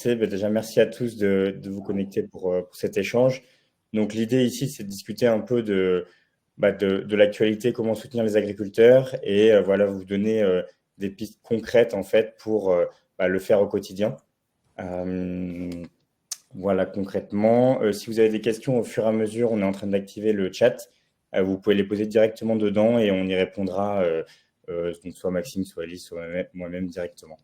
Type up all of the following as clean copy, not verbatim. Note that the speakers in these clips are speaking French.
Déjà, merci à tous de vous connecter pour cet échange. Donc, l'idée ici, c'est de discuter un peu de l'actualité, comment soutenir les agriculteurs et voilà, vous donner des pistes concrètes en fait pour le faire au quotidien. Euh, voilà, concrètement. Si vous avez des questions au fur et à mesure, on est en train d'activer le chat. Vous pouvez les poser directement dedans et on y répondra, donc soit Maxime, soit Alice, soit moi-même directement.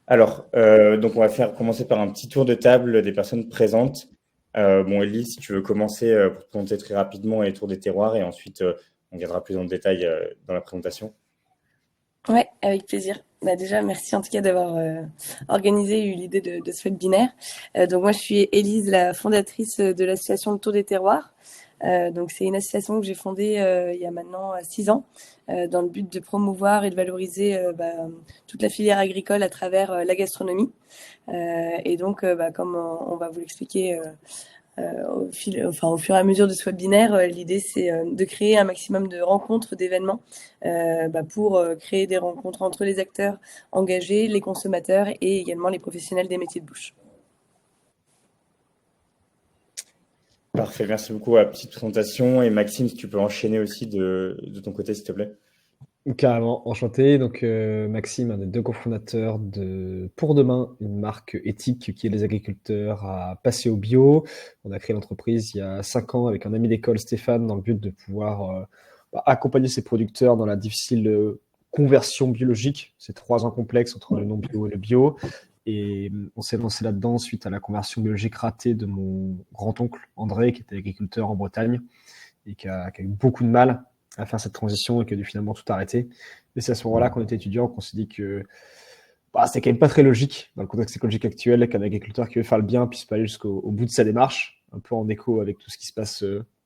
Alors, donc on va commencer par un petit tour de table des personnes présentes. Elise, si tu veux commencer pour te présenter très rapidement les tours des terroirs et ensuite on viendra plus dans le détail dans la présentation. Ouais, avec plaisir. Déjà, merci en tout cas d'avoir organisé et eu l'idée de ce webinaire. Donc moi, je suis Élise, la fondatrice de l'association Le Tour des Terroirs. Donc c'est une association que j'ai fondée il y a maintenant 6 ans dans le but de promouvoir et de valoriser toute la filière agricole à travers la gastronomie. Et donc, comme on va vous l'expliquer au fur et à mesure de ce webinaire, l'idée c'est de créer un maximum de rencontres, d'événements pour créer des rencontres entre les acteurs engagés, les consommateurs et également les professionnels des métiers de bouche. Parfait, merci beaucoup à la petite présentation. Et Maxime, si tu peux enchaîner aussi de ton côté, s'il te plaît. Carrément, enchanté. Donc, Maxime, un des deux cofondateurs de Pour Demain, une marque éthique qui aide les agriculteurs à passer au bio. On a créé l'entreprise il y a 5 ans avec un ami d'école, Stéphane, dans le but de pouvoir accompagner ses producteurs dans la difficile conversion biologique. C'est 3 ans complexes entre le non-bio et le bio. Et on s'est lancé là-dedans suite à la conversion biologique ratée de mon grand-oncle André, qui était agriculteur en Bretagne et qui a eu beaucoup de mal à faire cette transition et qui a dû finalement tout arrêter. Et c'est à ce moment-là, qu'on était étudiant, qu'on s'est dit que c'était quand même pas très logique dans le contexte écologique actuel qu'un agriculteur qui veut faire le bien puisse pas aller jusqu'au bout de sa démarche, un peu en écho avec tout ce qui se passe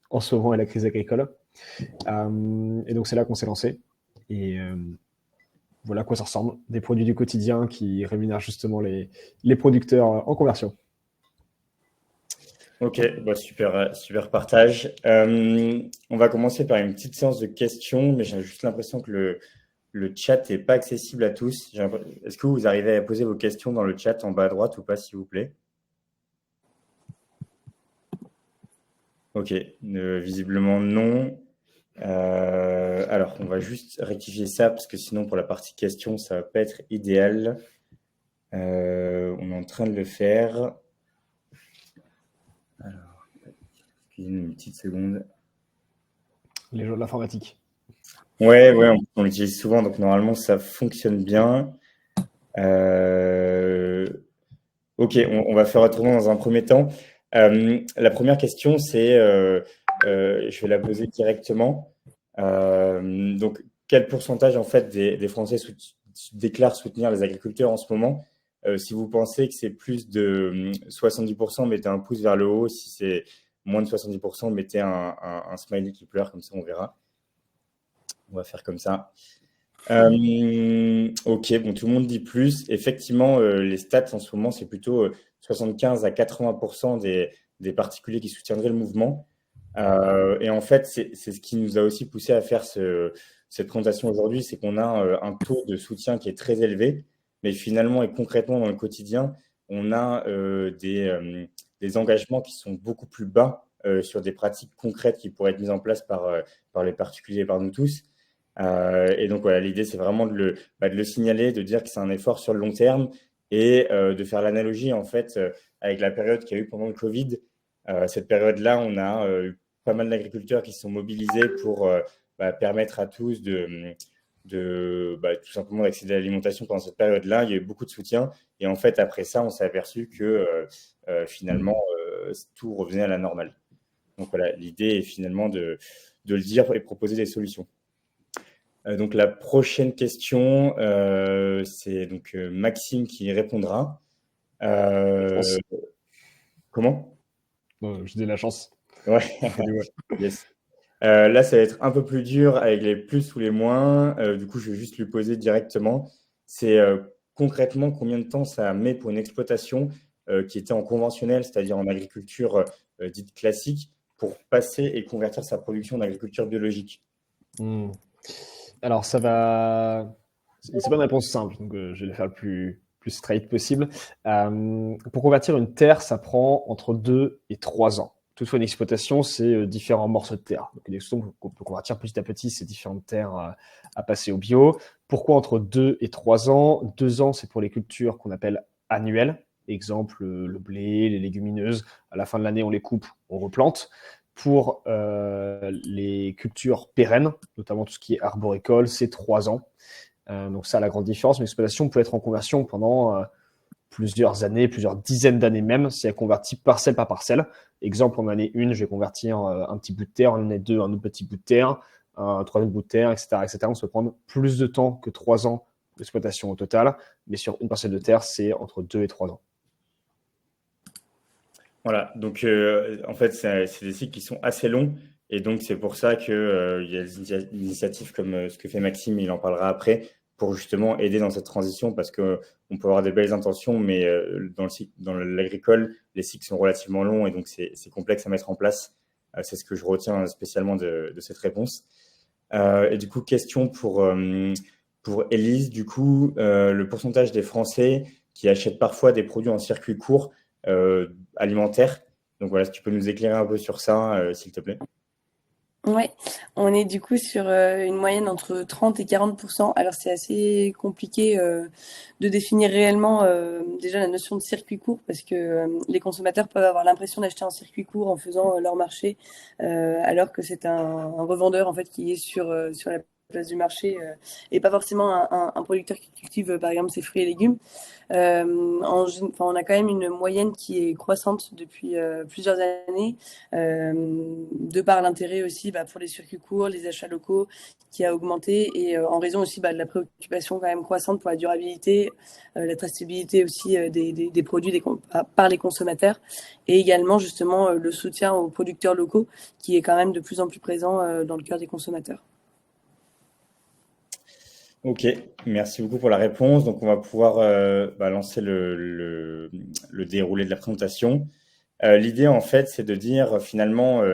en ce moment et la crise agricole. Et donc c'est là qu'on s'est lancé. Et voilà à quoi ça ressemble. Des produits du quotidien qui rémunèrent justement les producteurs en conversion. Ok, super partage. On va commencer par une petite séance de questions, mais j'ai juste l'impression que le chat n'est pas accessible à tous. Est-ce que vous arrivez à poser vos questions dans le chat en bas à droite ou pas, s'il vous plaît? Ok, visiblement non. Alors, on va juste rectifier ça parce que sinon, pour la partie questions, ça va pas être idéal. On est en train de le faire. Alors, excusez-nous une petite seconde. Les jeux de l'informatique. Ouais, on l'utilise souvent, donc normalement ça fonctionne bien. Ok, on va faire autrement dans un premier temps. La première question, c'est, je vais la poser directement. Donc, quel pourcentage en fait des Français déclarent soutenir les agriculteurs en ce moment? Si vous pensez que c'est plus de 70%, mettez un pouce vers le haut. Si c'est moins de 70%, mettez un smiley qui pleure, comme ça on verra. On va faire comme ça. Ok, bon, tout le monde dit plus. Effectivement, les stats en ce moment, c'est plutôt 75 à 80% des particuliers qui soutiendraient le mouvement. Et en fait, c'est ce qui nous a aussi poussé à faire cette présentation aujourd'hui, c'est qu'on a un taux de soutien qui est très élevé, mais finalement et concrètement dans le quotidien, on a des engagements qui sont beaucoup plus bas sur des pratiques concrètes qui pourraient être mises en place par les particuliers et par nous tous. Et donc voilà, l'idée c'est vraiment de le signaler, de dire que c'est un effort sur le long terme et de faire l'analogie en fait avec la période qu'il y a eu pendant le Covid. Cette période-là, on a pas mal d'agriculteurs qui se sont mobilisés pour permettre à tous tout simplement d'accéder à l'alimentation pendant cette période-là. Il y a eu beaucoup de soutien et en fait après ça, on s'est aperçu que finalement tout revenait à la normale. Donc voilà, l'idée est finalement de le dire et proposer des solutions. Donc la prochaine question, c'est donc Maxime qui répondra. Comment? Je dis la chance. Ouais. Yes. Là, ça va être un peu plus dur avec les plus ou les moins. Du coup, je vais juste lui poser directement. C'est concrètement combien de temps ça met pour une exploitation qui était en conventionnel, c'est-à-dire en agriculture dite classique, pour passer et convertir sa production en agriculture biologique? Alors, ça va. C'est pas une réponse simple, donc je vais le faire le plus plus straight possible. Pour convertir une terre, ça prend entre 2 et 3 ans. Toutefois, une exploitation, c'est différents morceaux de terre. Donc, une exploitation qu'on peut convertir petit à petit ces différentes terres à passer au bio. Pourquoi entre 2 et 3 ans? 2 ans, c'est pour les cultures qu'on appelle annuelles. Exemple, le blé, les légumineuses. À la fin de l'année, on les coupe, on replante. Pour les cultures pérennes, notamment tout ce qui est arboricole, c'est 3 ans. Donc ça, la grande différence. Mais l'exploitation peut être en conversion pendant plusieurs années, plusieurs dizaines d'années même, si elle convertit parcelle par parcelle. Exemple, en année 1, je vais convertir un petit bout de terre, en année 2, un autre petit bout de terre, un troisième bout de terre, etc., etc. On se peut prendre plus de temps que 3 ans d'exploitation au total, mais sur une parcelle de terre, c'est entre 2 et 3 ans. Voilà, donc en fait, c'est des cycles qui sont assez longs. Et donc, c'est pour ça qu'il y a des initiatives comme ce que fait Maxime, il en parlera après, pour justement aider dans cette transition, parce qu'on peut avoir des belles intentions, mais dans l'agricole, les cycles sont relativement longs et donc c'est complexe à mettre en place. C'est ce que je retiens spécialement de cette réponse. Et du coup, question pour Élise, du coup, le pourcentage des Français qui achètent parfois des produits en circuit court alimentaires. Donc voilà, si tu peux nous éclairer un peu sur ça, s'il te plaît. Ouais, on est du coup sur une moyenne entre 30 et 40%. Alors c'est assez compliqué de définir réellement déjà la notion de circuit court parce que les consommateurs peuvent avoir l'impression d'acheter en circuit court en faisant leur marché alors que c'est un revendeur en fait qui est sur la place du marché et pas forcément un producteur qui cultive par exemple ses fruits et légumes. On a quand même une moyenne qui est croissante depuis plusieurs années, de par l'intérêt aussi pour les circuits courts, les achats locaux qui a augmenté et en raison aussi de la préoccupation quand même croissante pour la durabilité, la traçabilité aussi des produits par les consommateurs et également justement le soutien aux producteurs locaux qui est quand même de plus en plus présent dans le cœur des consommateurs. Ok, merci beaucoup pour la réponse. Donc, on va pouvoir lancer le déroulé de la présentation. L'idée, en fait, c'est de dire finalement,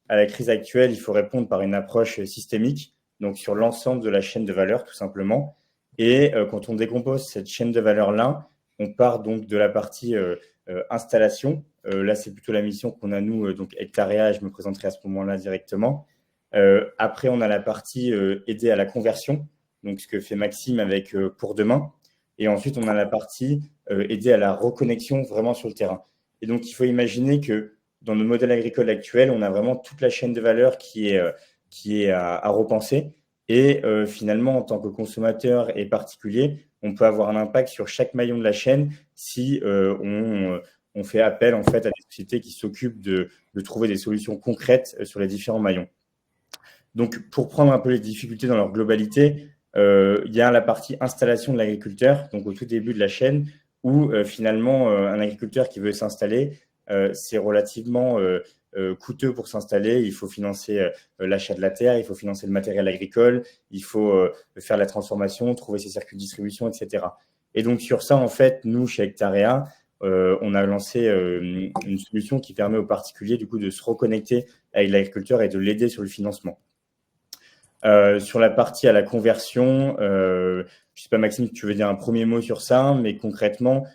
à la crise actuelle, il faut répondre par une approche systémique, donc sur l'ensemble de la chaîne de valeur, tout simplement. Et quand on décompose cette chaîne de valeur-là, on part donc de la partie installation. Là, c'est plutôt la mission qu'on a, nous, donc Hectarea, je me présenterai à ce moment-là directement. Après, on a la partie aider à la conversion, donc ce que fait Maxime avec Pour Demain. Et ensuite, on a la partie aider à la reconnexion vraiment sur le terrain. Et donc, il faut imaginer que dans nos modèles agricoles actuels, on a vraiment toute la chaîne de valeur qui est à repenser. Et finalement, en tant que consommateur et particulier, on peut avoir un impact sur chaque maillon de la chaîne si on fait appel en fait à des sociétés qui s'occupent de trouver des solutions concrètes sur les différents maillons. Donc, pour prendre un peu les difficultés dans leur globalité, il y a la partie installation de l'agriculteur, donc au tout début de la chaîne, où finalement, un agriculteur qui veut s'installer, c'est relativement coûteux pour s'installer. Il faut financer l'achat de la terre, il faut financer le matériel agricole, il faut faire la transformation, trouver ses circuits de distribution, etc. Et donc, sur ça, en fait, nous, chez Hectarea, on a lancé une solution qui permet aux particuliers, du coup, de se reconnecter avec l'agriculteur et de l'aider sur le financement. Sur la partie à la conversion, je ne sais pas Maxime si tu veux dire un premier mot sur ça, mais concrètement,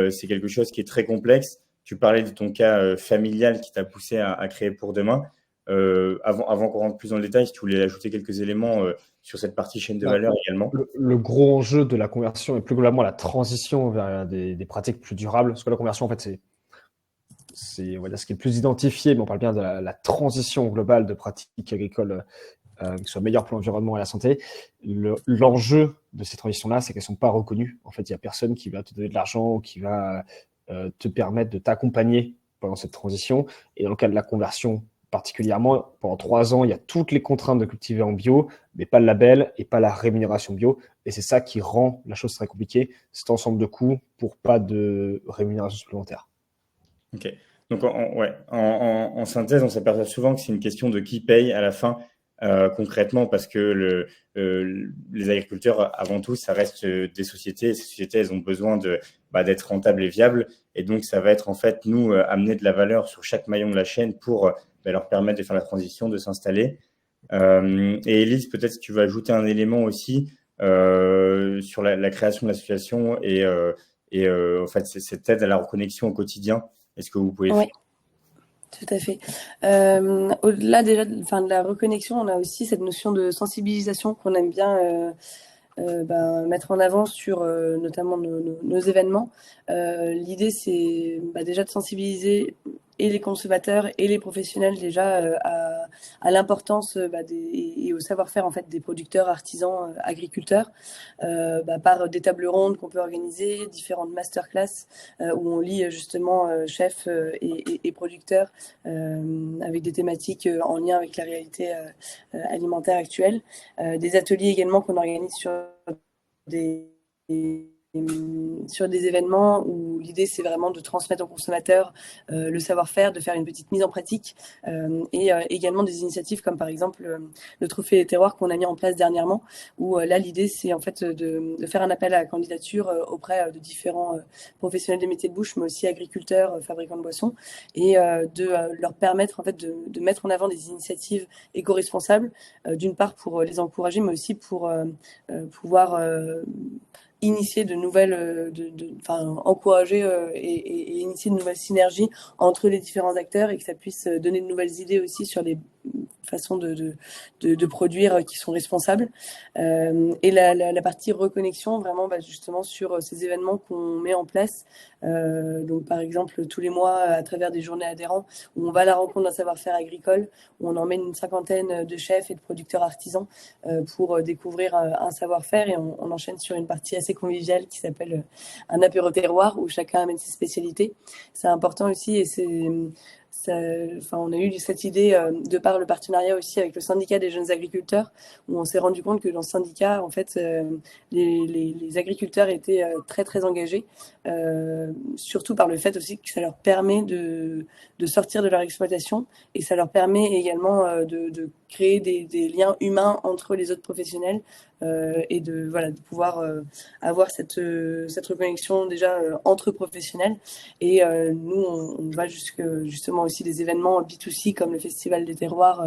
c'est quelque chose qui est très complexe. Tu parlais de ton cas familial qui t'a poussé à créer Pour Demain. Avant qu'on rentre plus dans le détail, si tu voulais ajouter quelques éléments sur cette partie chaîne de valeur également. Le gros enjeu de la conversion et plus globalement la transition vers des pratiques plus durables, parce que la conversion, en fait, c'est on va dire, ce qui est le plus identifié, mais on parle bien de la transition globale de pratiques agricoles qui soit meilleur pour l'environnement et la santé. L'enjeu de ces transitions-là, c'est qu'elles ne sont pas reconnues. En fait, il n'y a personne qui va te donner de l'argent ou qui va te permettre de t'accompagner pendant cette transition. Et dans le cas de la conversion, particulièrement, pendant 3 ans, il y a toutes les contraintes de cultiver en bio, mais pas le label et pas la rémunération bio. Et c'est ça qui rend la chose très compliquée, cet ensemble de coûts pour pas de rémunération supplémentaire. Ok. Donc, en synthèse, on s'aperçoit souvent que c'est une question de qui paye à la fin. Concrètement, parce que les agriculteurs, avant tout, ça reste des sociétés. Et ces sociétés, elles ont besoin d'être rentables et viables. Et donc, ça va être en fait, nous, amener de la valeur sur chaque maillon de la chaîne pour leur permettre de faire la transition, de s'installer. Et Élise, peut-être si tu veux ajouter un élément aussi sur la création de l'association et en fait, cette aide à la reconnexion au quotidien. Est-ce que vous pouvez Oui, tout à fait. Au-delà déjà de la reconnexion, on a aussi cette notion de sensibilisation qu'on aime bien mettre en avant sur notamment nos événements. L'idée, c'est déjà de sensibiliser et les consommateurs et les professionnels déjà à l'importance et au savoir-faire en fait des producteurs, artisans, agriculteurs par des tables rondes qu'on peut organiser, différentes masterclass où on lit justement chefs et producteurs avec des thématiques en lien avec la réalité alimentaire actuelle. Des ateliers également qu'on organise des, sur des événements où l'idée c'est vraiment de transmettre aux consommateurs le savoir-faire, de faire une petite mise en pratique et également des initiatives comme par exemple le trophée des terroirs qu'on a mis en place dernièrement où là l'idée c'est en fait de faire un appel à la candidature auprès de différents professionnels des métiers de bouche mais aussi agriculteurs, fabricants de boissons et de leur permettre en fait de mettre en avant des initiatives éco-responsables d'une part pour les encourager mais aussi pour pouvoir initier de nouvelles, encourager et initier de nouvelles synergies entre les différents acteurs et que ça puisse donner de nouvelles idées aussi sur les façons de produire qui sont responsables. Et la partie reconnexion, vraiment justement sur ces événements qu'on met en place. Donc par exemple tous les mois à travers des journées adhérents où on va à la rencontre d'un savoir-faire agricole, où on emmène une cinquantaine de chefs et de producteurs artisans pour découvrir un savoir-faire et on enchaîne sur une partie assez conviviale qui s'appelle un apéro terroir où chacun amène ses spécialités. C'est important aussi et on a eu cette idée de par le partenariat aussi avec le syndicat des jeunes agriculteurs où on s'est rendu compte que dans ce syndicat, en fait, les agriculteurs étaient très très engagés, surtout par le fait aussi que ça leur permet de sortir de leur exploitation et ça leur permet également de créer des liens humains entre les autres professionnels et de pouvoir avoir cette reconnexion déjà entre professionnels. Et nous, on va justement aussi des événements B2C comme le Festival des terroirs,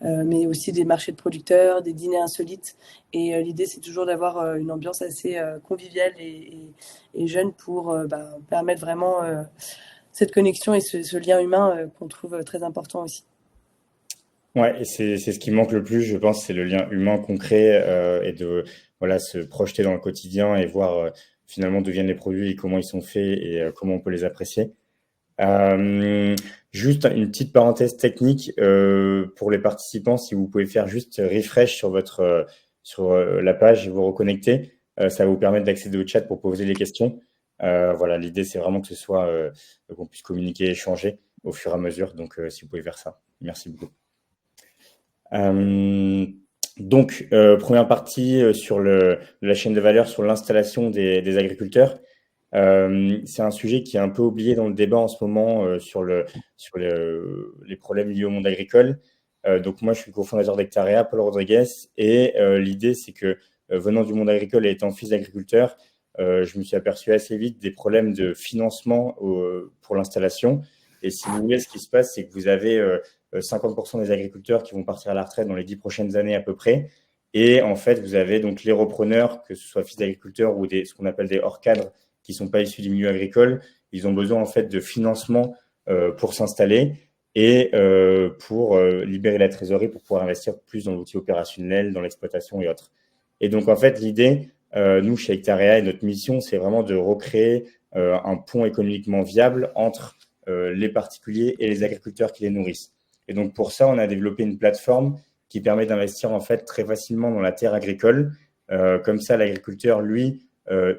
mais aussi des marchés de producteurs, des dîners insolites. Et l'idée, c'est toujours d'avoir une ambiance assez conviviale et jeune pour permettre vraiment cette connexion et ce lien humain qu'on trouve très important aussi. Ouais, et c'est ce qui manque le plus, je pense, c'est le lien humain concret et de se projeter dans le quotidien et voir finalement d'où viennent les produits et comment ils sont faits et comment on peut les apprécier. Juste une petite parenthèse technique pour les participants, si vous pouvez faire juste refresh sur votre sur la page et vous reconnecter, ça va vous permettre d'accéder au chat pour poser les questions. Voilà, l'idée c'est vraiment que ce soit qu'on puisse communiquer, échanger au fur et à mesure. Donc, si vous pouvez faire ça, merci beaucoup. Donc, première partie sur la chaîne de valeur, sur l'installation des agriculteurs. C'est un sujet qui est un peu oublié dans le débat en ce moment sur les problèmes liés au monde agricole. Donc moi, je suis cofondateur d'Hectarea, Paul Rodriguez, et l'idée, c'est que venant du monde agricole et étant fils d'agriculteur, je me suis aperçu assez vite des problèmes de financement pour l'installation. Et si vous voulez, ce qui se passe, c'est que vous avez 50% des agriculteurs qui vont partir à la retraite dans les 10 prochaines années à peu près. Et en fait, vous avez donc les repreneurs, que ce soit fils d'agriculteurs ou ce qu'on appelle des hors-cadres, qui ne sont pas issus du milieu agricole. Ils ont besoin en fait de financement pour s'installer et pour libérer la trésorerie pour pouvoir investir plus dans l'outil opérationnel, dans l'exploitation et autres. Et donc en fait, l'idée, nous chez Hectarea et notre mission, c'est vraiment de recréer un pont économiquement viable entre les particuliers et les agriculteurs qui les nourrissent. Et donc pour ça, on a développé une plateforme qui permet d'investir en fait très facilement dans la terre agricole. Comme ça, l'agriculteur, lui,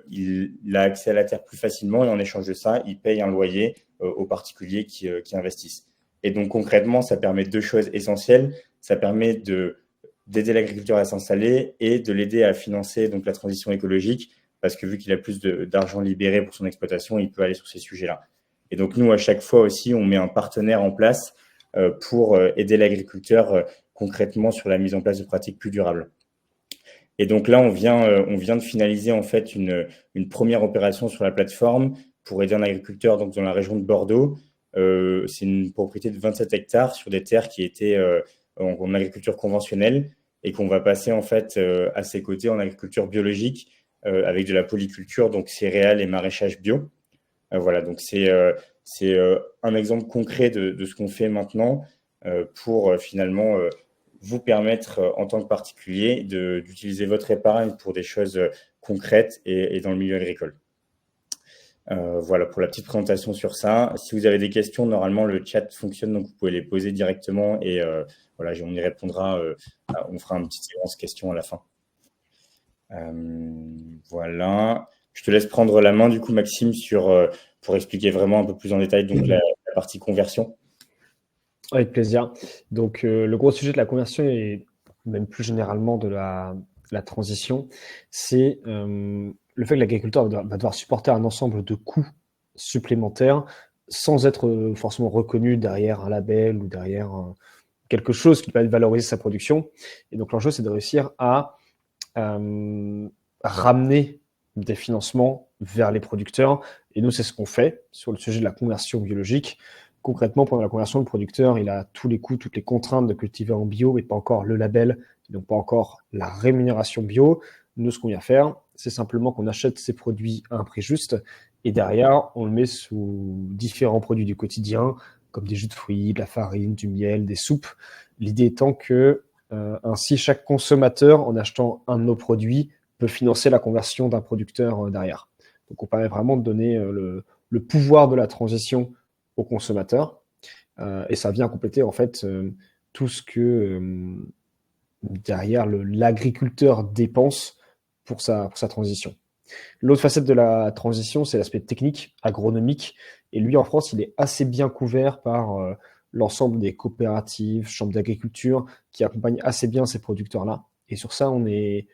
il a accès à la terre plus facilement et en échange de ça, il paye un loyer aux particuliers qui investissent. Et donc concrètement, ça permet deux choses essentielles. Ça permet d'aider l'agriculteur à s'installer et de l'aider à financer donc la transition écologique parce que vu qu'il a plus d'argent libéré pour son exploitation, il peut aller sur ces sujets-là. Et donc nous, à chaque fois aussi, on met un partenaire en place pour aider l'agriculteur concrètement sur la mise en place de pratiques plus durables. Et donc là, on vient de finaliser en fait une première opération sur la plateforme pour aider un agriculteur donc, dans la région de Bordeaux. C'est une propriété de 27 hectares sur des terres qui étaient en agriculture conventionnelle. et qu'on va passer en fait à ses côtés en agriculture biologique avec de la polyculture, donc céréales et maraîchage bio. Voilà, donc c'est un exemple concret de ce qu'on fait maintenant pour finalement vous permettre en tant que particulier d'utiliser votre épargne pour des choses concrètes et dans le milieu agricole. Voilà pour la petite présentation sur ça. Si vous avez des questions, normalement le chat fonctionne, donc vous pouvez les poser directement et voilà, on y répondra. On fera une petite séance questions à la fin. Voilà. Je te laisse prendre la main du coup, Maxime, pour expliquer vraiment un peu plus en détail donc la partie conversion. Avec plaisir. Donc, le gros sujet de la conversion et même plus généralement de la transition, c'est le fait que l'agriculteur va devoir supporter un ensemble de coûts supplémentaires sans être forcément reconnu derrière un label ou derrière quelque chose qui va valoriser sa production. Et donc, l'enjeu, c'est de réussir à ramener des financements vers les producteurs. Et nous, c'est ce qu'on fait sur le sujet de la conversion biologique. Concrètement, pendant la conversion, le producteur, il a tous les coûts, toutes les contraintes de cultiver en bio, mais pas encore le label, donc pas encore la rémunération bio. Nous, ce qu'on vient faire, c'est simplement qu'on achète ces produits à un prix juste et derrière, on le met sous différents produits du quotidien, comme des jus de fruits, de la farine, du miel, des soupes. L'idée étant que ainsi, chaque consommateur, en achetant un de nos produits, peut financer la conversion d'un producteur derrière. Donc, on permet vraiment de donner le pouvoir de la transition aux consommateurs. Et ça vient compléter en fait tout ce que derrière l'agriculteur dépense pour sa transition. L'autre facette de la transition, c'est l'aspect technique, agronomique. Et lui, en France, il est assez bien couvert par l'ensemble des coopératives, chambres d'agriculture, qui accompagnent assez bien ces producteurs-là. Et sur ça, on est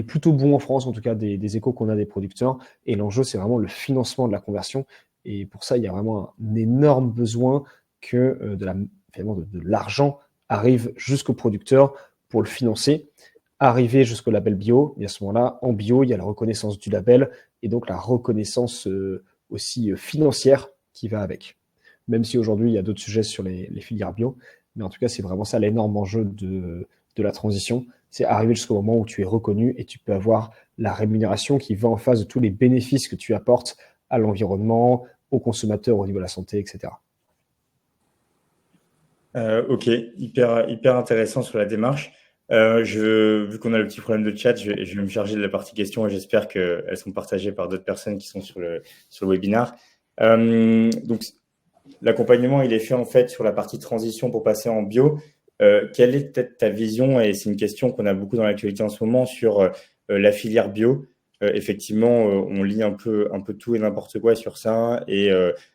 plutôt bon en France, en tout cas des échos qu'on a des producteurs. Et l'enjeu, c'est vraiment le financement de la conversion. Et pour ça, il y a vraiment un énorme besoin que de l'argent arrive jusqu'au producteur pour le financer, arriver jusqu'au label bio. Et à ce moment-là, en bio, il y a la reconnaissance du label et donc la reconnaissance aussi financière qui va avec. Même si aujourd'hui, il y a d'autres sujets sur les filières bio. Mais en tout cas, c'est vraiment ça l'énorme enjeu de la transition. C'est arriver jusqu'au moment où tu es reconnu et tu peux avoir la rémunération qui va en face de tous les bénéfices que tu apportes à l'environnement, aux consommateurs au niveau de la santé, etc. Ok, hyper intéressant sur la démarche. Vu qu'on a le petit problème de chat, je vais me charger de la partie questions et j'espère qu'elles sont partagées par d'autres personnes qui sont sur le webinar. Donc, l'accompagnement, il est fait en fait sur la partie transition pour passer en bio. Quelle est peut-être ta vision, et c'est une question qu'on a beaucoup dans l'actualité en ce moment, sur la filière bio? Effectivement, on lit un peu tout et n'importe quoi sur ça et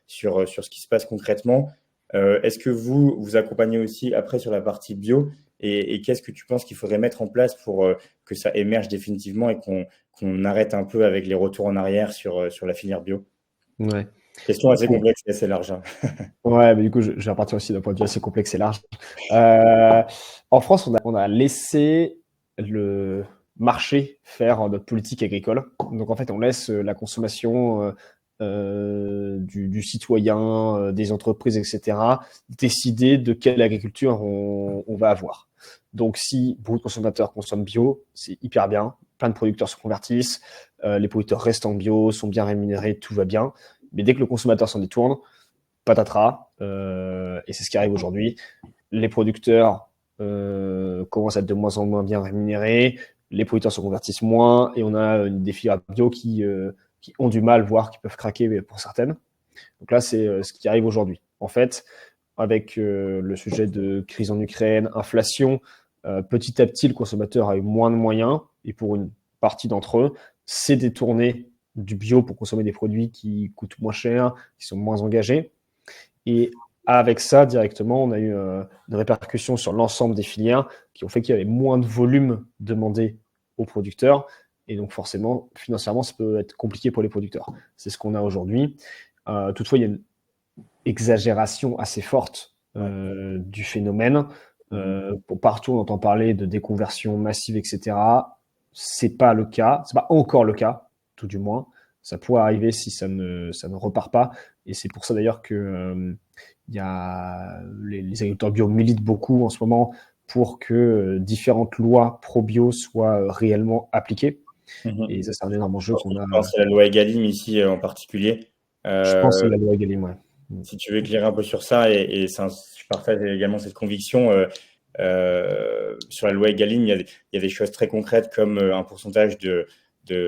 sur ce qui se passe concrètement. Est-ce que vous accompagnez aussi après sur la partie bio et qu'est-ce que tu penses qu'il faudrait mettre en place pour que ça émerge définitivement et qu'on arrête un peu avec les retours en arrière sur la filière bio? Ouais. Question assez complexe et assez large. Ouais, mais du coup, je vais repartir aussi d'un point de vue assez complexe et large. En France, on a laissé le marché faire notre politique agricole. Donc, en fait, on laisse la consommation du citoyen, des entreprises, etc., décider de quelle agriculture on va avoir. Donc, si beaucoup de consommateurs consomment bio, c'est hyper bien. Plein de producteurs se convertissent, les producteurs restent en bio, sont bien rémunérés, tout va bien. Mais dès que le consommateur s'en détourne, patatras, et c'est ce qui arrive aujourd'hui. Les producteurs commencent à être de moins en moins bien rémunérés, les producteurs se convertissent moins, et on a des filières bio qui ont du mal, voire qui peuvent craquer pour certaines. Donc là, c'est ce qui arrive aujourd'hui. En fait, avec le sujet de crise en Ukraine, inflation, petit à petit, le consommateur a eu moins de moyens, et pour une partie d'entre eux, s'est détourné du bio pour consommer des produits qui coûtent moins cher, qui sont moins engagés. Et avec ça, directement, on a eu une répercussion sur l'ensemble des filières qui ont fait qu'il y avait moins de volume demandé aux producteurs. Et donc, forcément, financièrement, ça peut être compliqué pour les producteurs. C'est ce qu'on a aujourd'hui. Toutefois, il y a une exagération assez forte du phénomène. Pour partout, on entend parler de déconversion massive, etc. C'est pas le cas. C'est pas encore le cas, tout du moins. Ça pourrait arriver si ça ne repart pas. Et c'est pour ça d'ailleurs que y a les agriculteurs bio militent beaucoup en ce moment pour que différentes lois pro-bio soient réellement appliquées. Et ça, c'est un énorme enjeu qu'on a. Je pense à la loi Egalim ici en particulier. Je pense à la loi Egalim, ouais. Si tu veux éclairer un peu sur ça, et je partage également cette conviction, sur la loi Egalim, il y a des choses très concrètes comme un pourcentage de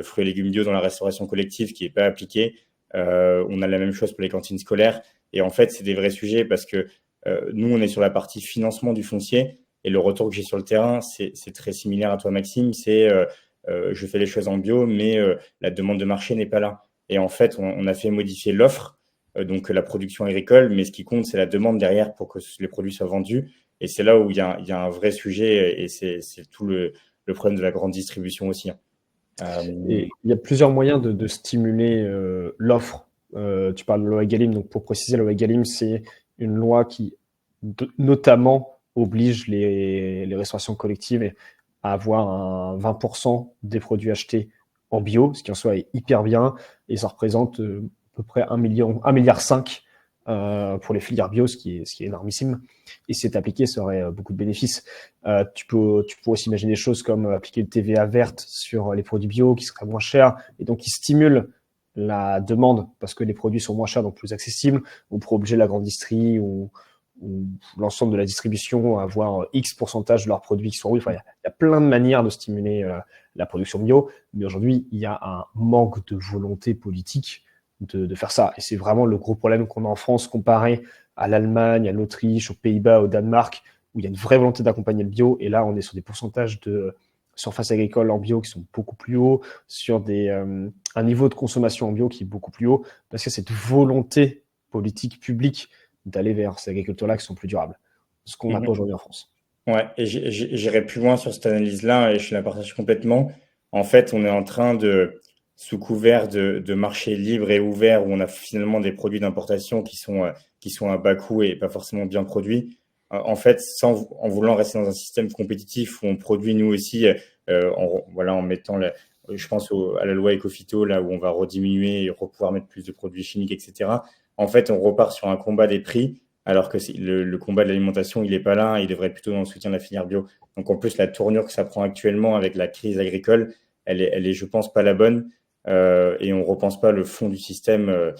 fruits et légumes bio dans la restauration collective qui n'est pas appliqué. On a la même chose pour les cantines scolaires. Et en fait, c'est des vrais sujets parce que nous, on est sur la partie financement du foncier. Et le retour que j'ai sur le terrain, c'est très similaire à toi, Maxime. C'est je fais les choses en bio, mais la demande de marché n'est pas là. Et en fait, on a fait modifier l'offre, donc la production agricole, mais ce qui compte, c'est la demande derrière pour que les produits soient vendus. Et c'est là où il y a un vrai sujet, et c'est tout le problème de la grande distribution aussi. Et il y a plusieurs moyens de stimuler l'offre. Tu parles de la loi Egalim, donc pour préciser, la loi Egalim, c'est une loi qui notamment oblige les restaurations collectives à avoir un 20% des produits achetés en bio, ce qui en soi est hyper bien, et ça représente à peu près 1,5 milliard pour les filières bio, ce qui est énormissime. Et si c'est appliqué, ça aurait beaucoup de bénéfices. Tu peux aussi imaginer des choses comme appliquer le TVA verte sur les produits bio qui seraient moins chers et donc qui stimulent la demande parce que les produits sont moins chers, donc plus accessibles, ou pour obliger la grande distrie ou l'ensemble de la distribution à avoir X pourcentage de leurs produits qui sont rouges. Enfin, il y a plein de manières de stimuler la production bio, mais aujourd'hui, il y a un manque de volonté politique de faire ça. Et c'est vraiment le gros problème qu'on a en France comparé à l'Allemagne, à l'Autriche, aux Pays-Bas, au Danemark, où il y a une vraie volonté d'accompagner le bio. Et là, on est sur des pourcentages de surface agricole en bio qui sont beaucoup plus hauts, sur un niveau de consommation en bio qui est beaucoup plus haut, parce que cette volonté politique publique d'aller vers ces agriculteurs-là qui sont plus durables, ce qu'on n'a pas aujourd'hui en France. Ouais, et j'irai plus loin sur cette analyse-là, et je la partage complètement. En fait, on est en train sous couvert de marché libre et ouvert, où on a finalement des produits d'importation qui sont à bas coût et pas forcément bien produits. En fait, en voulant rester dans un système compétitif où on produit nous aussi, en mettant je pense à la loi Ecophyto, là où on va rediminuer et pouvoir mettre plus de produits chimiques, etc. En fait, on repart sur un combat des prix, alors que le combat de l'alimentation, il n'est pas là, il devrait être plutôt dans le soutien de la filière bio. Donc en plus, la tournure que ça prend actuellement avec la crise agricole, elle est je pense, pas la bonne. Et on ne repense pas le fond du système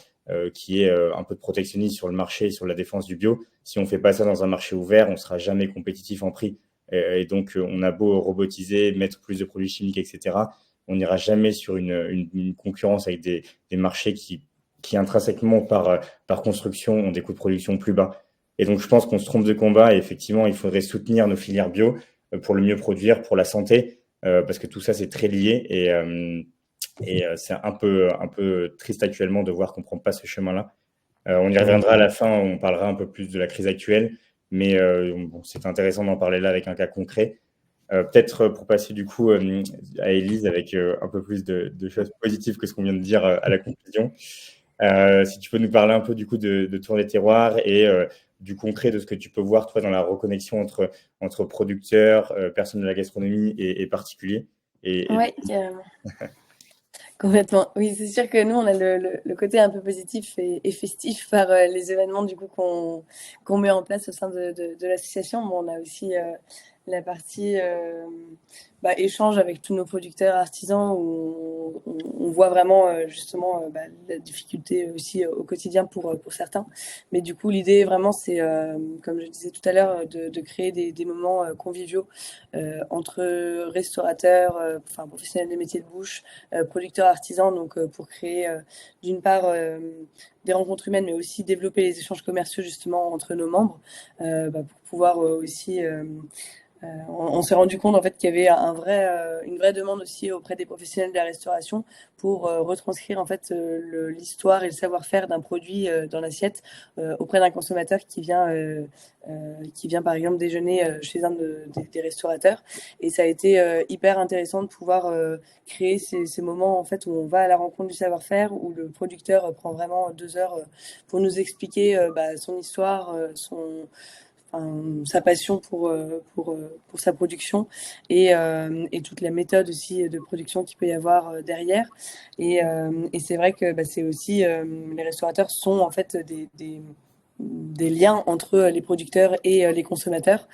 qui est un peu de protectionnisme sur le marché et sur la défense du bio. Si on ne fait pas ça dans un marché ouvert, on ne sera jamais compétitif en prix. Et donc, on a beau robotiser, mettre plus de produits chimiques, etc. On n'ira jamais sur une concurrence avec des marchés qui intrinsèquement, par construction, ont des coûts de production plus bas. Et donc, je pense qu'on se trompe de combat, et effectivement, il faudrait soutenir nos filières bio pour le mieux produire, pour la santé, parce que tout ça, c'est très lié. Et c'est un peu triste actuellement de voir qu'on ne prend pas ce chemin-là. On y reviendra à la fin, on parlera un peu plus de la crise actuelle, mais c'est intéressant d'en parler là avec un cas concret. Peut-être pour passer du coup à Élise avec un peu plus de choses positives que ce qu'on vient de dire à la conclusion. Si tu peux nous parler un peu du coup de Tour des Terroirs et du concret de ce que tu peux voir toi dans la reconnexion entre producteurs, personnes de la gastronomie et particuliers. Ouais, carrément. Complètement. Oui, c'est sûr que nous, on a le côté un peu positif et festif par les événements du coup qu'on met en place au sein de l'association. Bon, on a aussi la partie échange avec tous nos producteurs artisans où on voit vraiment justement la difficulté aussi au quotidien pour certains. Mais du coup, l'idée vraiment, c'est, comme je disais tout à l'heure, de créer des moments conviviaux entre restaurateurs, professionnels des métiers de bouche, producteurs artisans, donc pour créer d'une part des rencontres humaines, mais aussi développer les échanges commerciaux justement entre nos membres, pour pouvoir aussi on s'est rendu compte en fait qu'il y avait une vraie demande aussi auprès des professionnels de la restauration pour retranscrire en fait l'histoire et le savoir-faire d'un produit dans l'assiette auprès d'un consommateur qui vient par exemple déjeuner chez un des restaurateurs. Et ça a été hyper intéressant de pouvoir créer ces moments en fait où on va à la rencontre du savoir-faire, où le producteur prend vraiment 2 heures pour nous expliquer son histoire, sa passion pour sa production et toute la méthode aussi de production qu'il peut y avoir derrière. Et c'est vrai que c'est aussi les restaurateurs sont en fait des liens entre les producteurs et les consommateurs.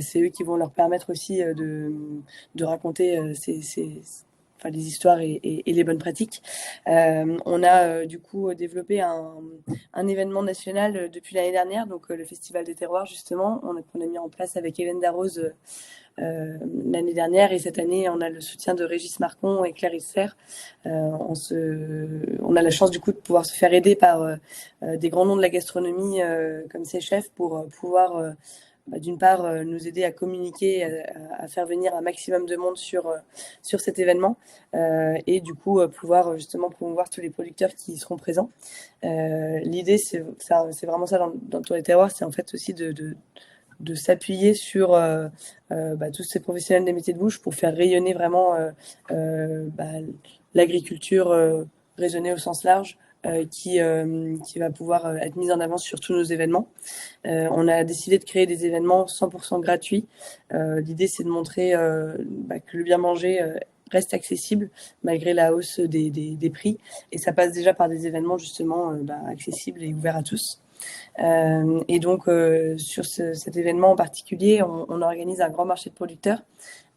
C'est eux qui vont leur permettre aussi de raconter enfin, les histoires et les bonnes pratiques. On a du coup développé un événement national depuis l'année dernière, donc le Festival des terroirs justement, qu'on a mis en place avec Hélène Darroze l'année dernière, et cette année on a le soutien de Régis Marcon et Clarisse Serre. On a la chance du coup de pouvoir se faire aider par des grands noms de la gastronomie comme ces chefs pour pouvoir d'une part nous aider à communiquer, à faire venir un maximum de monde sur cet événement, et du coup pouvoir justement promouvoir tous les producteurs qui seront présents. L'idée c'est vraiment ça dans tous les terroirs, c'est en fait aussi de s'appuyer sur tous ces professionnels des métiers de bouche pour faire rayonner vraiment l'agriculture raisonnée au sens large, qui va pouvoir être mise en avant sur tous nos événements. On a décidé de créer des événements 100% gratuits. L'idée, c'est de montrer que le bien manger reste accessible malgré la hausse des prix. Et ça passe déjà par des événements justement accessibles et ouverts à tous. Et donc, sur cet événement en particulier, on organise un grand marché de producteurs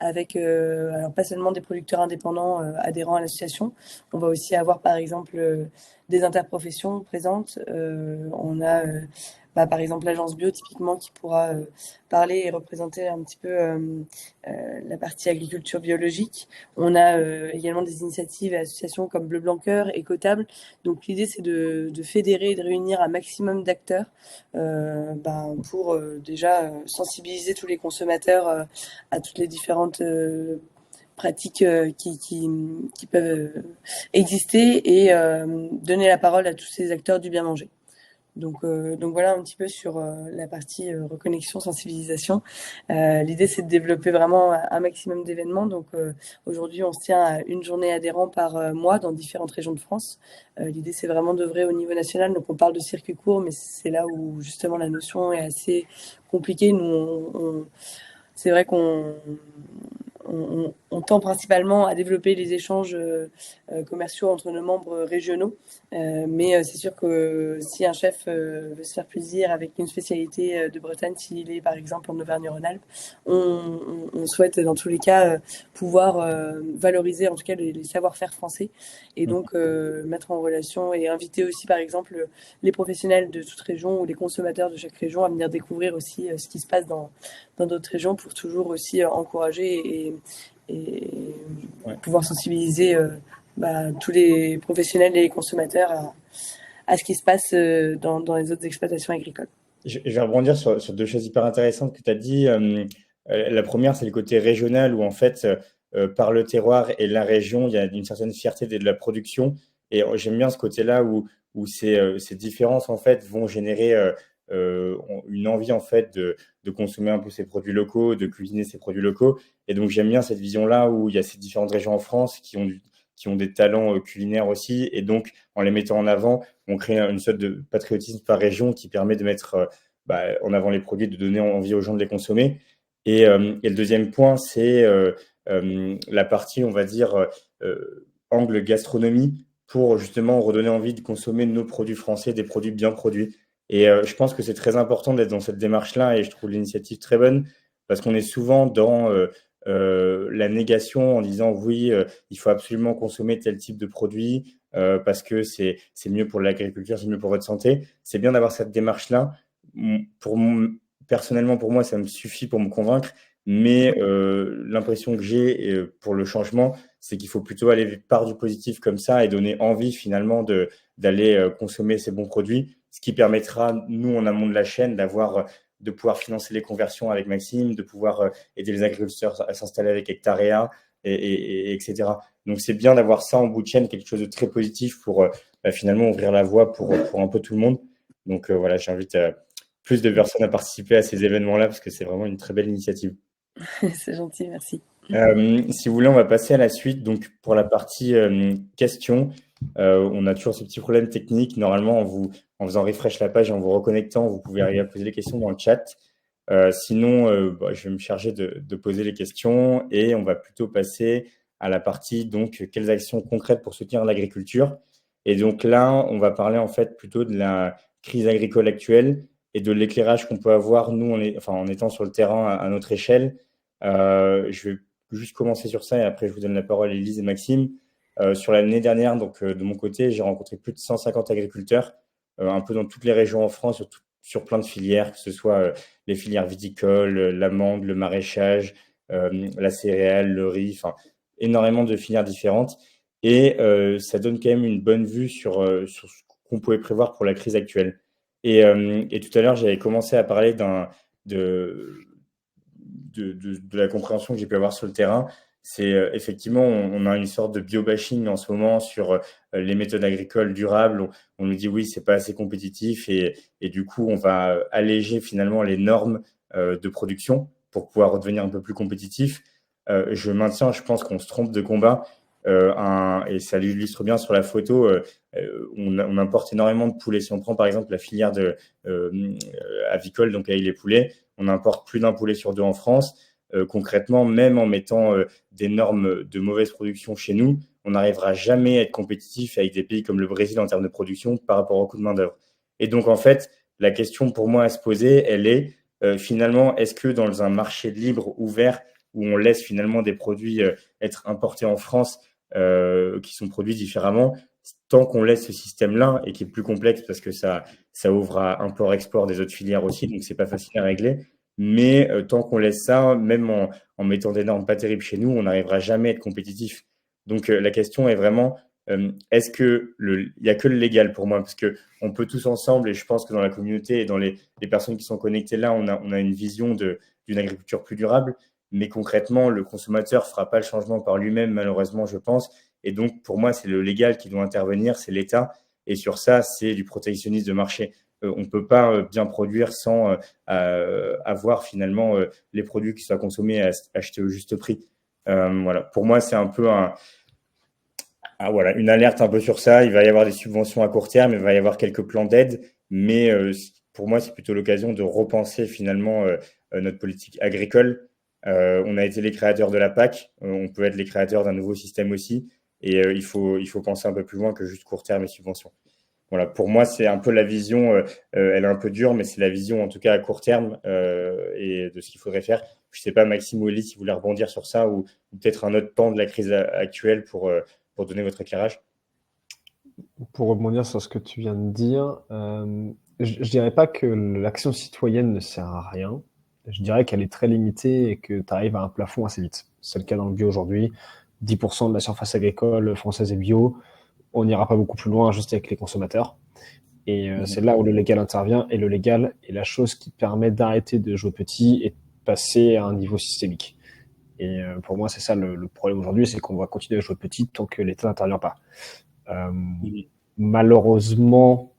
avec alors pas seulement des producteurs indépendants adhérents à l'association. On va aussi avoir par exemple des interprofessions présentes. On a par exemple l'agence bio typiquement qui pourra parler et représenter un petit peu la partie agriculture biologique. On a également des initiatives et associations comme Bleu Blanc Cœur, Écotable. Donc l'idée c'est de fédérer et de réunir un maximum d'acteurs pour déjà sensibiliser tous les consommateurs à toutes les différentes pratiques qui peuvent exister, et donner la parole à tous ces acteurs du bien manger. Donc voilà un petit peu sur la partie reconnexion, sensibilisation. L'idée c'est de développer vraiment un maximum d'événements. Donc aujourd'hui on se tient à une journée adhérent par mois dans différentes régions de France. L'idée c'est vraiment d'œuvrer au niveau national. Donc on parle de circuit court, mais c'est là où justement la notion est assez compliquée. Nous c'est vrai on tend principalement à développer les échanges commerciaux entre nos membres régionaux. Mais c'est sûr que si un chef veut se faire plaisir avec une spécialité de Bretagne, s'il est par exemple en Auvergne-Rhône-Alpes, on souhaite dans tous les cas pouvoir valoriser en tout cas les savoir-faire français, et donc mettre en relation et inviter aussi par exemple les professionnels de toute région ou les consommateurs de chaque région à venir découvrir aussi ce qui se passe dans d'autres régions, pour toujours aussi encourager et pouvoir sensibiliser tous les professionnels et les consommateurs à ce qui se passe dans les autres exploitations agricoles. Je vais rebondir sur deux choses hyper intéressantes que tu as dit. La première, c'est le côté régional où en fait, par le terroir et la région, il y a une certaine fierté de la production. Et j'aime bien ce côté-là où ces différences en fait vont générer une envie en fait de consommer un peu ces produits locaux, de cuisiner ces produits locaux. Et donc j'aime bien cette vision-là où il y a ces différentes régions en France qui ont des talents culinaires aussi. Et donc en les mettant en avant, on crée une sorte de patriotisme par région qui permet de mettre en avant les produits, de donner envie aux gens de les consommer. Et le deuxième point, c'est la partie, on va dire, angle gastronomie, pour justement redonner envie de consommer nos produits français, des produits bien produits. Et je pense que c'est très important d'être dans cette démarche-là, et je trouve l'initiative très bonne, parce qu'on est souvent dans la négation en disant oui, il faut absolument consommer tel type de produit parce que c'est mieux pour l'agriculture, c'est mieux pour votre santé. C'est bien d'avoir cette démarche-là. Personnellement, pour moi, ça me suffit pour me convaincre, mais l'impression que j'ai pour le changement, c'est qu'il faut plutôt aller par du positif comme ça et donner envie finalement d'aller consommer ces bons produits, ce qui permettra, nous, en amont de la chaîne, de pouvoir financer les conversions avec Maxime, de pouvoir aider les agriculteurs à s'installer avec Hectarea, etc. Donc c'est bien d'avoir ça en bout de chaîne, quelque chose de très positif pour finalement ouvrir la voie pour un peu tout le monde. Donc voilà, j'invite plus de personnes à participer à ces événements-là parce que c'est vraiment une très belle initiative. C'est gentil, merci. Si vous voulez, on va passer à la suite. Donc, pour la partie questions, on a toujours ce petit problème technique. Normalement, en faisant refresh la page et en vous reconnectant, vous pouvez arriver à poser les questions dans le chat. Sinon, je vais me charger de poser les questions et on va plutôt passer à la partie, donc, quelles actions concrètes pour soutenir l'agriculture. Et donc là, on va parler en fait plutôt de la crise agricole actuelle. et de l'éclairage qu'on peut avoir, nous, en étant sur le terrain à notre échelle. Je vais juste commencer sur ça et après, je vous donne la parole, Élise et Maxime. Sur l'année dernière, donc de mon côté, j'ai rencontré plus de 150 agriculteurs, un peu dans toutes les régions en France, sur plein de filières, que ce soit les filières viticoles, l'amande, le maraîchage, la céréale, le riz, enfin, énormément de filières différentes. Et ça donne quand même une bonne vue sur ce qu'on pouvait prévoir pour la crise actuelle. Et tout à l'heure, j'avais commencé à parler de la compréhension que j'ai pu avoir sur le terrain. C'est effectivement, on a une sorte de biobashing en ce moment sur les méthodes agricoles durables. On nous dit oui, c'est pas assez compétitif et du coup, on va alléger finalement les normes de production pour pouvoir redevenir un peu plus compétitif. Je maintiens, je pense qu'on se trompe de combat. Et ça l'illustre bien sur la photo. On importe énormément de poulets. Si on prend par exemple la filière avicole, donc avec les poulets, on importe plus d'un poulet sur deux en France. Concrètement, même en mettant des normes de mauvaise production chez nous, on n'arrivera jamais à être compétitif avec des pays comme le Brésil en termes de production par rapport au coût de main-d'œuvre. Et donc, en fait, la question pour moi à se poser, elle est finalement, est-ce que dans un marché libre, ouvert, où on laisse finalement des produits être importés en France qui sont produits différemment, tant qu'on laisse ce système-là et qui est plus complexe parce que ça ouvre à import-export des autres filières aussi, donc c'est pas facile à régler. Mais tant qu'on laisse ça, même en mettant des normes pas terribles chez nous, on n'arrivera jamais à être compétitif. Donc la question est vraiment, est-ce que il y a que le légal pour moi, parce que on peut tous ensemble, et je pense que dans la communauté et dans les personnes qui sont connectées là, on a une vision d'une agriculture plus durable, mais concrètement, le consommateur fera pas le changement par lui-même, malheureusement, je pense. Et donc, pour moi, c'est le légal qui doit intervenir, c'est l'État. Et sur ça, c'est du protectionnisme de marché. On ne peut pas bien produire sans avoir finalement les produits qui soient consommés et achetés au juste prix. Voilà. Pour moi, c'est un peu voilà, une alerte un peu sur ça. Il va y avoir des subventions à court terme, il va y avoir quelques plans d'aide, mais pour moi, c'est plutôt l'occasion de repenser finalement notre politique agricole. On a été les créateurs de la PAC, on peut être les créateurs d'un nouveau système aussi, et il faut penser un peu plus loin que juste court terme et subventions. Voilà, pour moi, c'est un peu la vision, elle est un peu dure, mais c'est la vision en tout cas à court terme et de ce qu'il faudrait faire. Je ne sais pas, Maxime ou Elie, si vous voulez rebondir sur ça ou peut-être un autre pan de la crise actuelle pour donner votre éclairage. Pour rebondir sur ce que tu viens de dire, je dirais pas que l'action citoyenne ne sert à rien. Je dirais qu'elle est très limitée et que tu arrives à un plafond assez vite. C'est le cas dans le bio aujourd'hui. 10% de la surface agricole française est bio. On n'ira pas beaucoup plus loin juste avec les consommateurs. Et c'est là où le légal intervient. Et le légal est la chose qui permet d'arrêter de jouer petit et de passer à un niveau systémique. Et pour moi, c'est ça le problème aujourd'hui, c'est qu'on va continuer à jouer petit tant que l'État n'intervient pas. Malheureusement,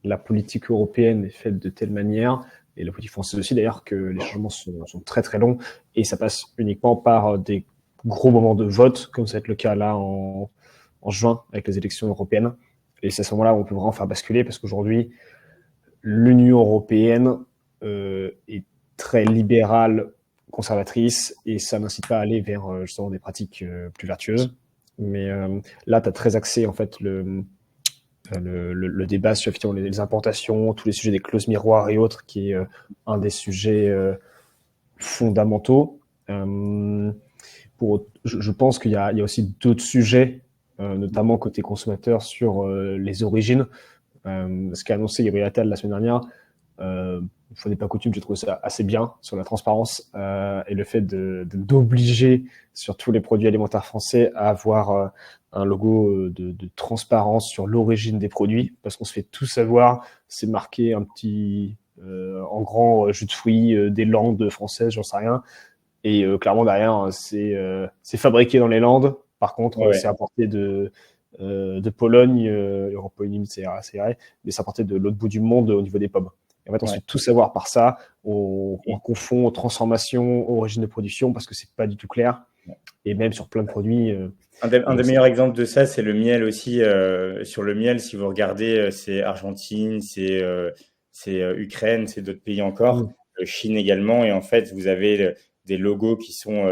la politique européenne est faite de telle manière, et la politique française aussi d'ailleurs, que les changements sont très très longs, et ça passe uniquement par des gros moments de vote, comme ça va être le cas là en juin avec les élections européennes. Et c'est à ce moment-là où on peut vraiment faire basculer, parce qu'aujourd'hui, l'Union européenne est très libérale, conservatrice, et ça n'incite pas à aller vers justement des pratiques plus vertueuses. Mais là, tu as très axé en fait le débat sur effectivement les importations, tous les sujets des clauses miroirs et autres, qui est un des sujets fondamentaux. Je pense qu'il y a aussi d'autres sujets, notamment côté consommateur, sur les origines. Ce qu'a annoncé Gabriel Attal la semaine dernière, une fois n'est pas coutume, j'ai trouvé ça assez bien sur la transparence et le fait d'obliger sur tous les produits alimentaires français à avoir un logo de transparence sur l'origine des produits, parce qu'on se fait tout savoir, c'est marqué un petit en grand jus de fruits des Landes françaises, j'en sais rien, et clairement derrière c'est fabriqué dans les Landes. Par contre, c'est importé de Pologne, Européenne, c'est vrai, mais c'est importé de l'autre bout du monde au niveau des pommes. Et en fait, on se fait tout savoir par ça. On confond transformation, origine de production, parce que c'est pas du tout clair. Et même sur plein de produits. Un des meilleurs exemples de ça, c'est le miel aussi. Sur le miel, si vous regardez, c'est Argentine, c'est Ukraine, c'est d'autres pays encore, Chine également. Et en fait, vous avez des logos qui sont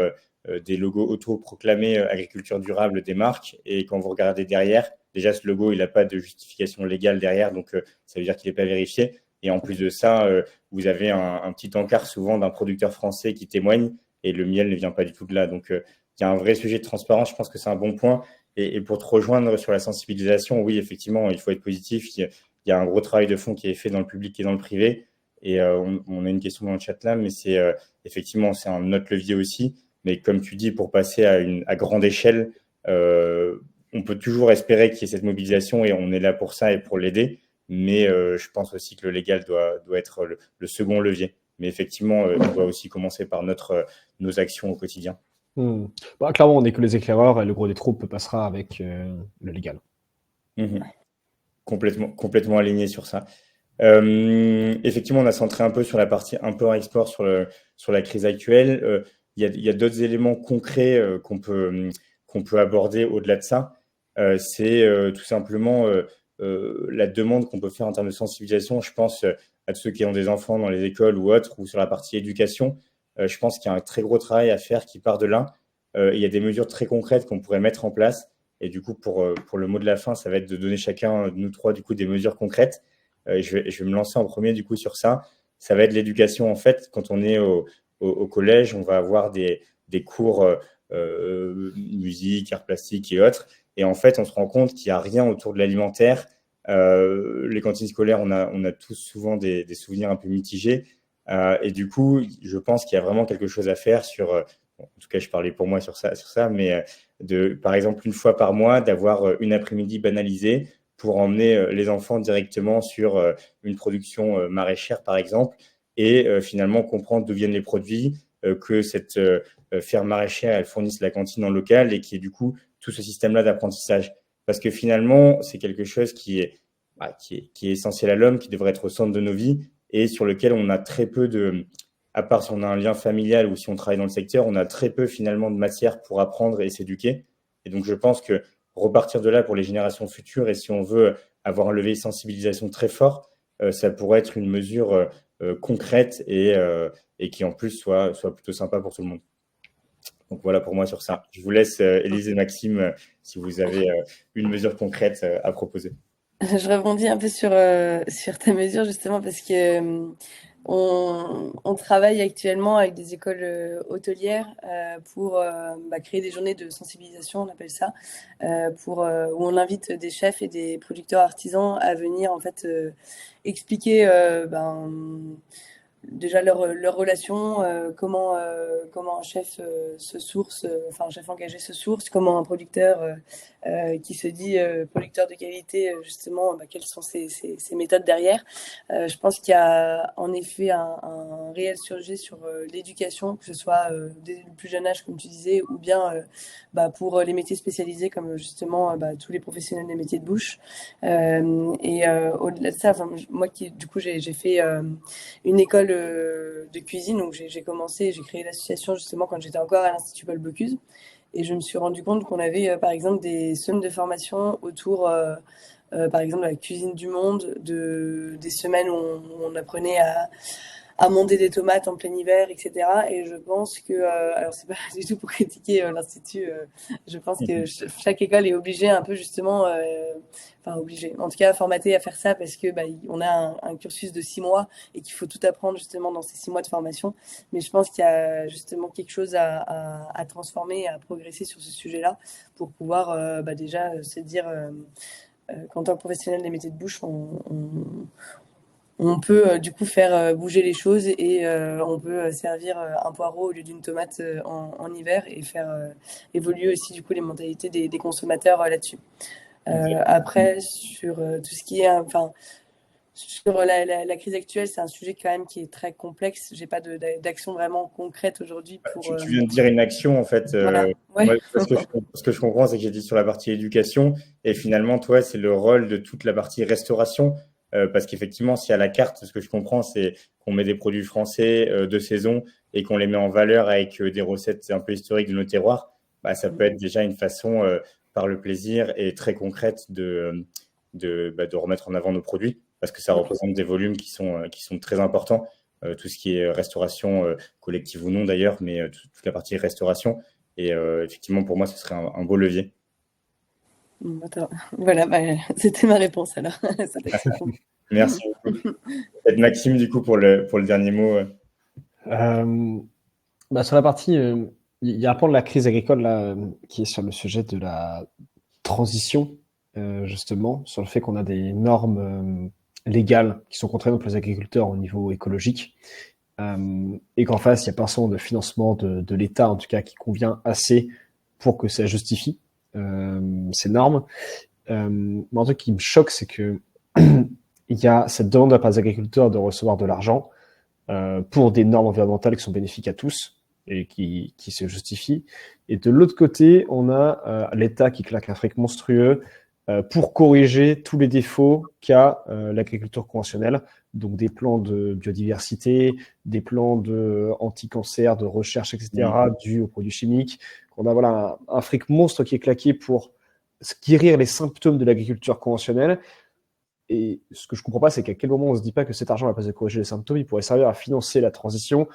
des logos autoproclamés agriculture durable des marques. Et quand vous regardez derrière, déjà ce logo, il n'a pas de justification légale derrière, donc ça veut dire qu'il n'est pas vérifié. Et en plus de ça, vous avez un petit encart souvent d'un producteur français qui témoigne et le miel ne vient pas du tout de là. Donc, il y a un vrai sujet de transparence. Je pense que c'est un bon point. Et pour te rejoindre sur la sensibilisation, oui, effectivement, il faut être positif. Il y a un gros travail de fond qui est fait dans le public et dans le privé. Et on a une question dans le chat là, mais c'est effectivement, c'est un autre levier aussi. Mais comme tu dis, pour passer à grande échelle, on peut toujours espérer qu'il y ait cette mobilisation et on est là pour ça et pour l'aider. Mais je pense aussi que le légal doit être le second levier. Mais effectivement, on doit aussi commencer par nos actions au quotidien. Bah, clairement, on n'est que les éclaireurs et le gros des troupes passera avec le légal. Complètement aligné sur ça. Effectivement, on a centré un peu sur la partie import-export sur la crise actuelle. Il y a d'autres éléments concrets qu'on peut aborder au-delà de ça. C'est tout simplement la demande qu'on peut faire en termes de sensibilisation. Je pense à ceux qui ont des enfants dans les écoles ou autres, ou sur la partie éducation. Je pense qu'il y a un très gros travail à faire qui part de là. Il y a des mesures très concrètes qu'on pourrait mettre en place. Et du coup, pour le mot de la fin, ça va être de donner chacun de nous trois du coup des mesures concrètes. Je vais me lancer en premier du coup sur ça. Ça va être l'éducation en fait. Quand on est au collège, on va avoir des cours musique, arts plastiques et autres. Et en fait, on se rend compte qu'il n'y a rien autour de l'alimentaire. Les cantines scolaires, on a tous souvent des souvenirs un peu mitigés. Et du coup, je pense qu'il y a vraiment quelque chose à faire sur, en tout cas, je parlais pour moi sur ça, mais par exemple, une fois par mois, d'avoir une après-midi banalisée pour emmener les enfants directement sur une production maraîchère, par exemple, et finalement comprendre d'où viennent les produits, que cette ferme maraîchère, elle fournisse la cantine en local et qui est du coup tout ce système-là d'apprentissage. Parce que finalement, c'est quelque chose qui est essentiel à l'homme, qui devrait être au centre de nos vies et sur lequel on a très peu à part si on a un lien familial ou si on travaille dans le secteur, on a très peu finalement de matière pour apprendre et s'éduquer. Et donc, je pense que repartir de là pour les générations futures et si on veut avoir un levier de sensibilisation très fort, ça pourrait être une mesure concrète et qui en plus soit plutôt sympa pour tout le monde. Donc voilà pour moi sur ça. Je vous laisse, Élise et Maxime, si vous avez une mesure concrète à proposer. Je rebondis un peu sur ta mesure justement parce que on travaille actuellement avec des écoles hôtelières pour créer des journées de sensibilisation, on appelle ça, où on invite des chefs et des producteurs artisans à venir en fait expliquer déjà leur relation, comment un chef se source, un chef engagé se source, comment un producteur qui se dit producteur de qualité, justement, quelles sont ses méthodes derrière. Je pense qu'il y a en effet un réel sujet sur l'éducation, que ce soit dès le plus jeune âge, comme tu disais, ou bien pour les métiers spécialisés, comme justement tous les professionnels des métiers de bouche. Au-delà de ça, moi qui du coup j'ai fait une école de cuisine, donc j'ai créé l'association justement quand j'étais encore à l'Institut Paul Bocuse. Et je me suis rendu compte qu'on avait, par exemple, des semaines de formation autour, par exemple, de la cuisine du monde, des semaines où on apprenait à monter des tomates en plein hiver, etc. Et je pense que, alors c'est pas du tout pour critiquer l'Institut, je pense que chaque école est obligée un peu justement, obligée, en tout cas formatée à faire ça parce que on a un cursus de 6 mois et qu'il faut tout apprendre justement dans ces 6 mois de formation. Mais je pense qu'il y a justement quelque chose à transformer, à progresser sur ce sujet-là pour pouvoir déjà se dire qu'en tant que professionnel des métiers de bouche, on peut du coup faire bouger les choses et on peut servir un poireau au lieu d'une tomate en hiver et faire évoluer aussi du coup les mentalités des consommateurs là-dessus. Après, sur tout ce qui est, sur la crise actuelle, c'est un sujet quand même qui est très complexe. J'ai pas d'action vraiment concrète aujourd'hui pour. Tu viens de dire une action en fait. Voilà. Ouais. Moi, ce que je comprends, c'est que j'ai dit sur la partie éducation et finalement, toi, c'est le rôle de toute la partie restauration. Parce qu'effectivement, si à la carte, ce que je comprends, c'est qu'on met des produits français de saison et qu'on les met en valeur avec des recettes un peu historiques de nos terroirs, ça peut être déjà une façon, par le plaisir et très concrète de remettre en avant nos produits, parce que ça représente des volumes qui sont très importants. Tout ce qui est restauration collective ou non d'ailleurs, mais toute la partie restauration. Et effectivement, pour moi, ce serait un beau levier. Voilà, c'était ma réponse alors. Merci beaucoup. Peut-être Maxime, du coup, pour le dernier mot. Sur la partie, il y a un point de la crise agricole là, qui est sur le sujet de la transition, justement, sur le fait qu'on a des normes légales qui sont contraignantes pour les agriculteurs au niveau écologique, et qu'en face, il n'y a pas forcément de financement de l'État, en tout cas, qui convient assez pour que ça justifie ces normes. Mais un truc qui me choque, c'est que il y a cette demande de la part des agriculteurs de recevoir de l'argent pour des normes environnementales qui sont bénéfiques à tous et qui se justifient. Et de l'autre côté, on a l'État qui claque un fric monstrueux pour corriger tous les défauts qu'a l'agriculture conventionnelle. Donc des plans de biodiversité, des plans de anti-cancer, de recherche, etc., dus aux produits chimiques. On a voilà un fric monstre qui est claqué pour guérir les symptômes de l'agriculture conventionnelle. Et ce que je comprends pas, c'est qu'à quel moment on se dit pas que cet argent, à la place de corriger les symptômes, il pourrait servir à financer la transition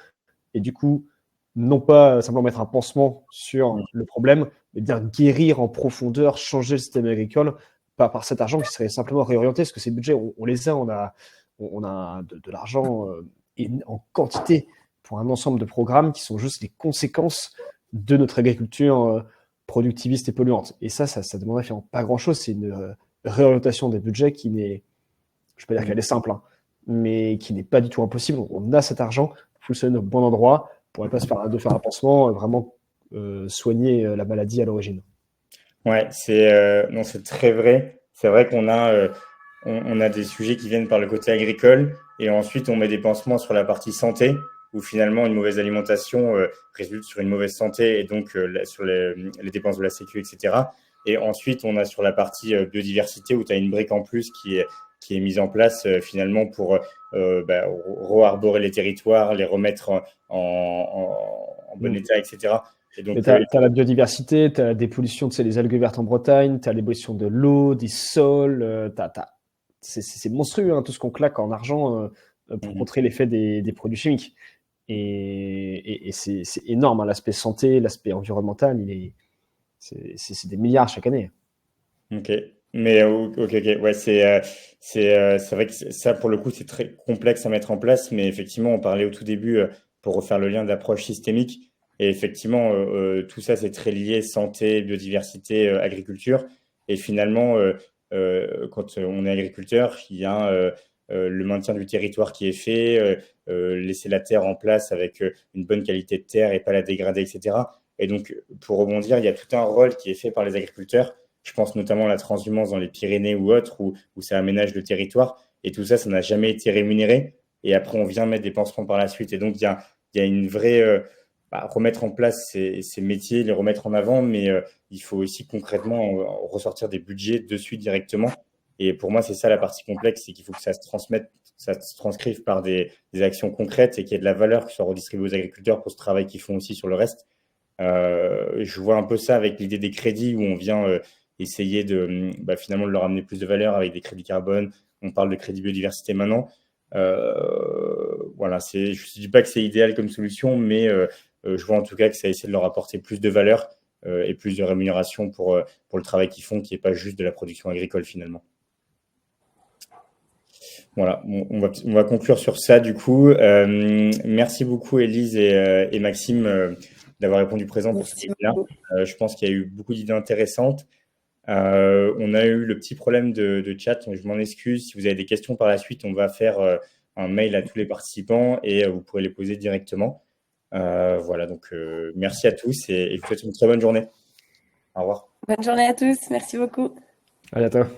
et du coup, non pas simplement mettre un pansement sur le problème, mais bien guérir en profondeur, changer le système agricole par cet argent qui serait simplement réorienté, parce que ces budgets, on les a, on a de l'argent en quantité pour un ensemble de programmes qui sont juste les conséquences de notre agriculture productiviste et polluante. Et ça demanderait finalement pas grand-chose, c'est une réorientation des budgets qui n'est, je ne vais pas dire qu'elle est simple, hein, mais qui n'est pas du tout impossible. On a cet argent, il faut le donner au bon endroit, pour ne pas se faire un pansement, vraiment soigner la maladie à l'origine. Ouais, non, c'est très vrai. C'est vrai qu'on a, on a des sujets qui viennent par le côté agricole et ensuite on met des pansements sur la partie santé où finalement une mauvaise alimentation résulte sur une mauvaise santé et donc sur les dépenses de la sécu, etc. Et ensuite on a sur la partie biodiversité où tu as une brique en plus qui est mise en place finalement pour re-arborer les territoires, les remettre en bon état, etc. Et donc, tu as la biodiversité, tu as la dépollution, tu sais, les algues vertes en Bretagne, tu as l'ébullition de l'eau, des sols, c'est monstrueux, hein, tout ce qu'on claque en argent pour contrer l'effet des produits chimiques. Et c'est énorme, hein, l'aspect santé, l'aspect environnemental, c'est des milliards chaque année. Ok, mais ok, ouais, c'est vrai que ça, pour le coup, c'est très complexe à mettre en place, mais effectivement, on parlait au tout début, pour refaire le lien d'approche systémique, et effectivement, tout ça, c'est très lié santé, biodiversité, agriculture, et finalement, quand on est agriculteur, il y a le maintien du territoire qui est fait, laisser la terre en place avec une bonne qualité de terre et pas la dégrader, etc. Et donc, pour rebondir, il y a tout un rôle qui est fait par les agriculteurs. Je pense notamment à la transhumance dans les Pyrénées ou autres, où ça aménage le territoire. Et tout ça, ça n'a jamais été rémunéré. Et après, on vient mettre des pansements par la suite. Et donc, il y a une vraie remettre en place ces métiers, les remettre en avant, mais il faut aussi concrètement ressortir des budgets dessus directement. Et pour moi, c'est ça la partie complexe, c'est qu'il faut que ça se transmette, ça se transcrive par des actions concrètes et qu'il y ait de la valeur qui soit redistribuée aux agriculteurs pour ce travail qu'ils font aussi sur le reste. Je vois un peu ça avec l'idée des crédits où on vient essayer finalement de leur amener plus de valeur avec des crédits carbone. On parle de crédit biodiversité maintenant. Voilà, je ne dis pas que c'est idéal comme solution, mais je vois en tout cas que ça essaie de leur apporter plus de valeur et plus de rémunération pour le travail qu'ils font, qui n'est pas juste de la production agricole finalement. Voilà, on va conclure sur ça du coup. Merci beaucoup Élise et Maxime d'avoir répondu présent pour ce webinaire. Je pense qu'il y a eu beaucoup d'idées intéressantes. On a eu le petit problème de chat, donc je m'en excuse. Si vous avez des questions par la suite, on va faire un mail à tous les participants et vous pourrez les poser directement. Voilà, donc merci à tous et je vous souhaite une très bonne journée. Au revoir. Bonne journée à tous, merci beaucoup. À bientôt.